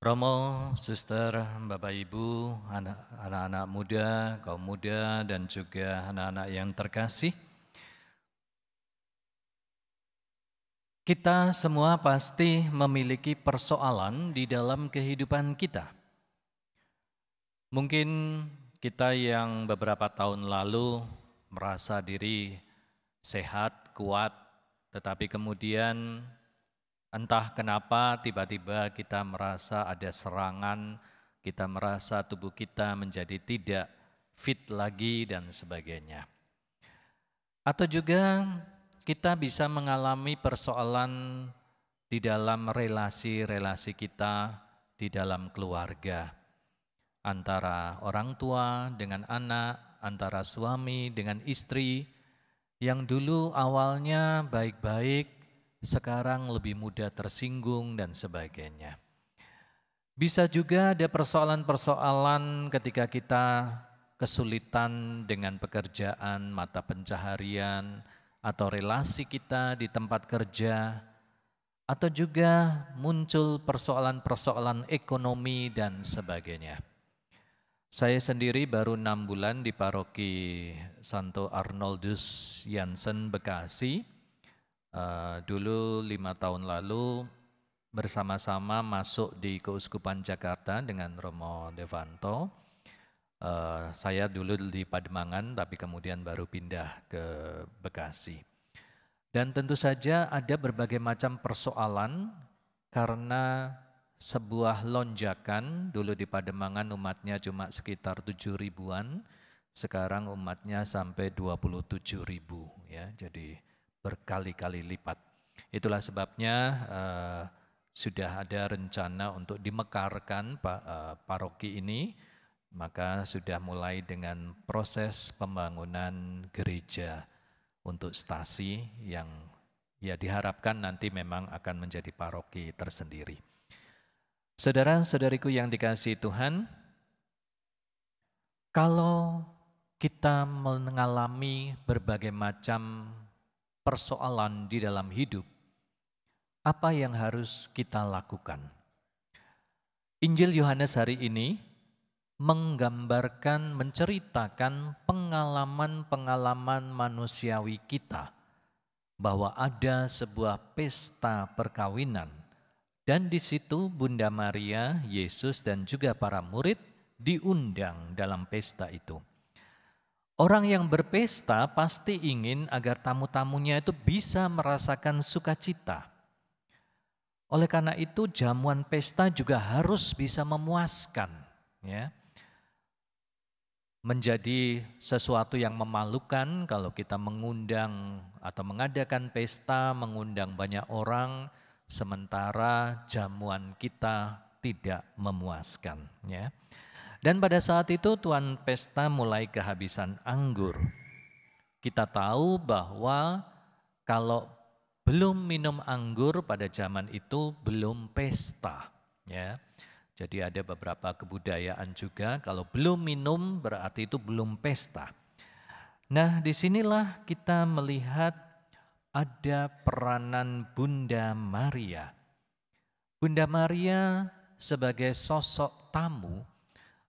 Romo, suster, Bapak Ibu, anak-anak muda, kaum muda, dan juga anak-anak yang terkasih. Kita semua pasti memiliki persoalan di dalam kehidupan kita. Mungkin kita yang beberapa tahun lalu merasa diri sehat, kuat, tetapi kemudian entah kenapa tiba-tiba kita merasa ada serangan, kita merasa tubuh kita menjadi tidak fit lagi dan sebagainya. Atau juga kita bisa mengalami persoalan di dalam relasi-relasi kita di dalam keluarga. Antara orang tua dengan anak, antara suami dengan istri, yang dulu awalnya baik-baik, sekarang lebih mudah tersinggung dan sebagainya. Bisa juga ada persoalan-persoalan ketika kita kesulitan dengan pekerjaan, mata pencaharian, atau relasi kita di tempat kerja, atau juga muncul persoalan-persoalan ekonomi dan sebagainya. Saya sendiri baru 6 bulan di paroki Santo Arnoldus Jansen Bekasi. Dulu 5 tahun lalu bersama-sama masuk di Keuskupan Jakarta dengan Romo Devanto. Saya dulu di Pademangan tapi kemudian baru pindah ke Bekasi. Dan tentu saja ada berbagai macam persoalan karena sebuah lonjakan. Dulu di Pademangan umatnya cuma sekitar 7 ribuan, sekarang umatnya sampai 27 ribu ya, jadi berkali-kali lipat. Itulah sebabnya sudah ada rencana untuk dimekarkan paroki ini, maka sudah mulai dengan proses pembangunan gereja untuk stasi yang ya diharapkan nanti memang akan menjadi paroki tersendiri. Saudara-saudariku yang dikasihi Tuhan, kalau kita mengalami berbagai macam persoalan di dalam hidup, apa yang harus kita lakukan? Injil Yohanes hari ini menggambarkan, menceritakan pengalaman-pengalaman manusiawi kita bahwa ada sebuah pesta perkawinan dan di situ Bunda Maria, Yesus dan juga para murid diundang dalam pesta itu. Orang yang berpesta pasti ingin agar tamu-tamunya itu bisa merasakan sukacita. Oleh karena itu jamuan pesta juga harus bisa memuaskan, ya. Menjadi sesuatu yang memalukan kalau kita mengundang atau mengadakan pesta, mengundang banyak orang, sementara jamuan kita tidak memuaskan. Ya. Dan pada saat itu tuan pesta mulai kehabisan anggur. Kita tahu bahwa kalau belum minum anggur pada zaman itu belum pesta. Ya. Jadi ada beberapa kebudayaan juga, kalau belum minum berarti itu belum pesta. Nah disinilah kita melihat ada peranan Bunda Maria. Bunda Maria sebagai sosok tamu,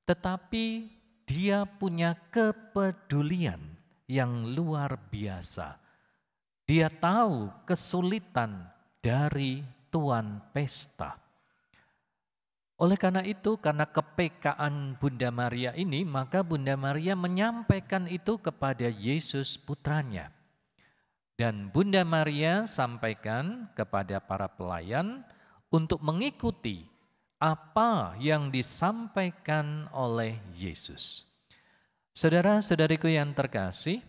tetapi dia punya kepedulian yang luar biasa. Dia tahu kesulitan dari tuan pesta. Oleh karena itu, karena kepekaan Bunda Maria ini, maka Bunda Maria menyampaikan itu kepada Yesus putranya. Dan Bunda Maria sampaikan kepada para pelayan untuk mengikuti apa yang disampaikan oleh Yesus. Saudara-saudariku yang terkasih,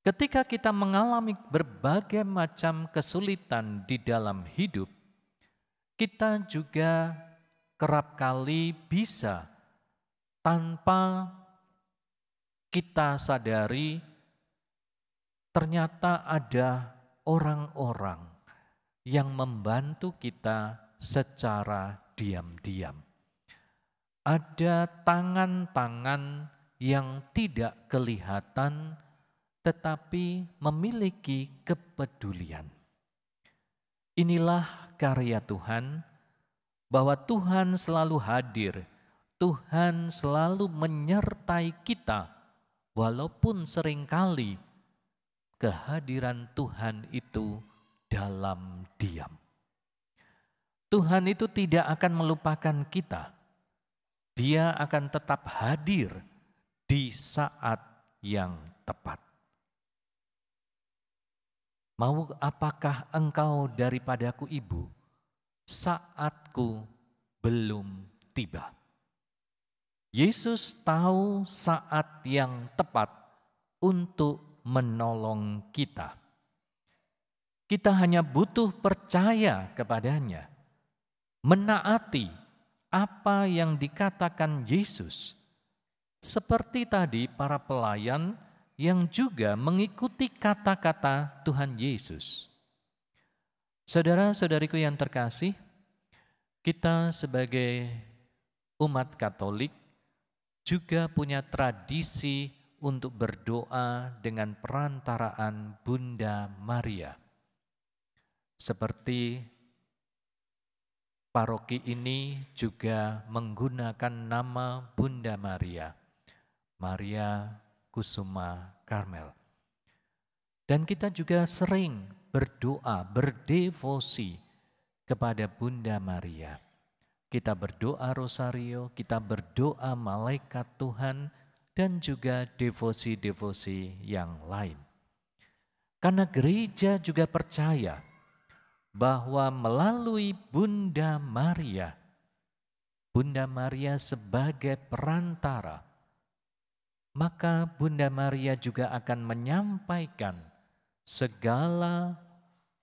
ketika kita mengalami berbagai macam kesulitan di dalam hidup, kita juga kerap kali bisa tanpa kita sadari ternyata ada orang-orang yang membantu kita secara diam-diam. Ada tangan-tangan yang tidak kelihatan tetapi memiliki kepedulian. Inilah karya Tuhan bahwa Tuhan selalu hadir, Tuhan selalu menyertai kita, walaupun seringkali kehadiran Tuhan itu dalam diam. Tuhan itu tidak akan melupakan kita. Dia akan tetap hadir di saat yang tepat. Mau apakah engkau daripadaku, Ibu? Saatku belum tiba. Yesus tahu saat yang tepat untuk menolong kita. Kita hanya butuh percaya kepadanya, menaati apa yang dikatakan Yesus. Seperti tadi para pelayan yang juga mengikuti kata-kata Tuhan Yesus. Saudara-saudariku yang terkasih, kita sebagai umat Katolik juga punya tradisi untuk berdoa dengan perantaraan Bunda Maria. Seperti paroki ini juga menggunakan nama Bunda Maria, Maria Kusuma Karmel. Dan kita juga sering berdoa, berdevosi kepada Bunda Maria. Kita berdoa rosario, kita berdoa malaikat Tuhan, dan juga devosi-devosi yang lain. Karena gereja juga percaya bahwa melalui Bunda Maria sebagai perantara, maka Bunda Maria juga akan menyampaikan segala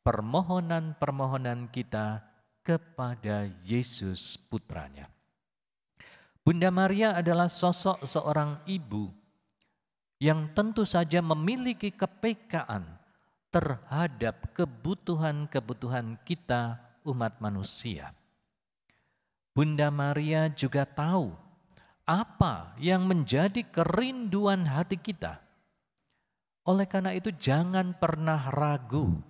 permohonan-permohonan kita kepada Yesus Putranya. Bunda Maria adalah sosok seorang ibu yang tentu saja memiliki kepekaan terhadap kebutuhan-kebutuhan kita umat manusia. Bunda Maria juga tahu apa yang menjadi kerinduan hati kita. Oleh karena itu jangan pernah ragu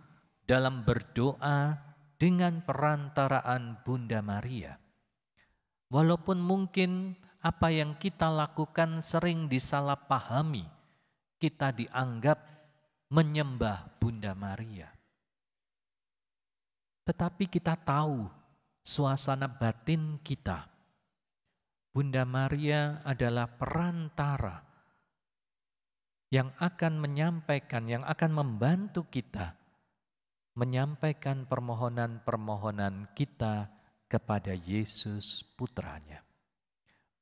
dalam berdoa dengan perantaraan Bunda Maria. Walaupun mungkin apa yang kita lakukan sering disalahpahami, kita dianggap menyembah Bunda Maria. Tetapi kita tahu suasana batin kita. Bunda Maria adalah perantara yang akan menyampaikan, yang akan membantu kita menyampaikan permohonan-permohonan kita kepada Yesus Putranya.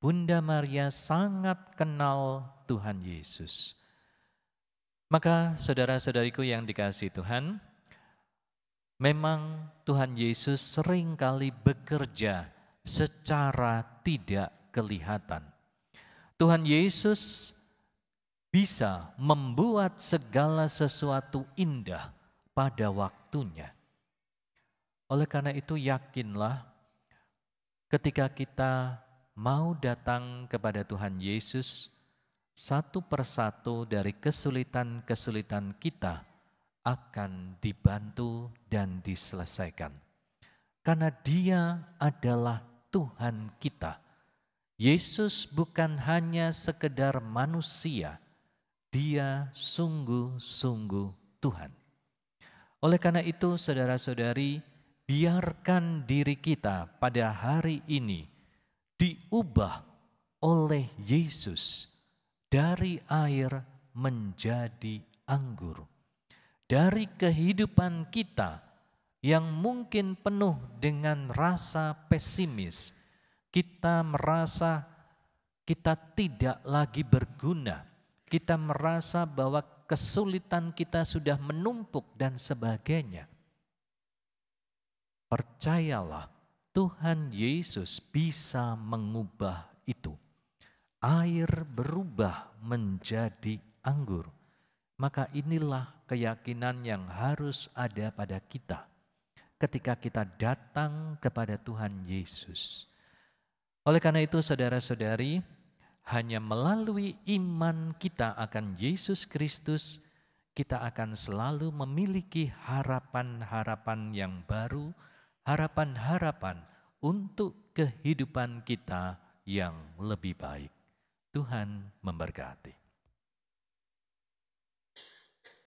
Bunda Maria sangat kenal Tuhan Yesus. Maka saudara-saudariku yang dikasihi Tuhan, memang Tuhan Yesus seringkali bekerja secara tidak kelihatan. Tuhan Yesus bisa membuat segala sesuatu indah pada waktunya. Oleh karena itu yakinlah ketika kita mau datang kepada Tuhan Yesus, satu persatu dari kesulitan-kesulitan kita akan dibantu dan diselesaikan. Karena Dia adalah Tuhan kita. Yesus bukan hanya sekedar manusia, Dia sungguh-sungguh Tuhan. Oleh karena itu saudara-saudari, biarkan diri kita pada hari ini diubah oleh Yesus dari air menjadi anggur. Dari kehidupan kita yang mungkin penuh dengan rasa pesimis, kita merasa kita tidak lagi berguna, kita merasa bahwa kesulitan kita sudah menumpuk dan sebagainya. Percayalah, Tuhan Yesus bisa mengubah itu. Air berubah menjadi anggur. Maka inilah keyakinan yang harus ada pada kita ketika kita datang kepada Tuhan Yesus. Oleh karena itu saudara-saudari, hanya melalui iman kita akan Yesus Kristus, kita akan selalu memiliki harapan-harapan yang baru, harapan-harapan untuk kehidupan kita yang lebih baik. Tuhan memberkati.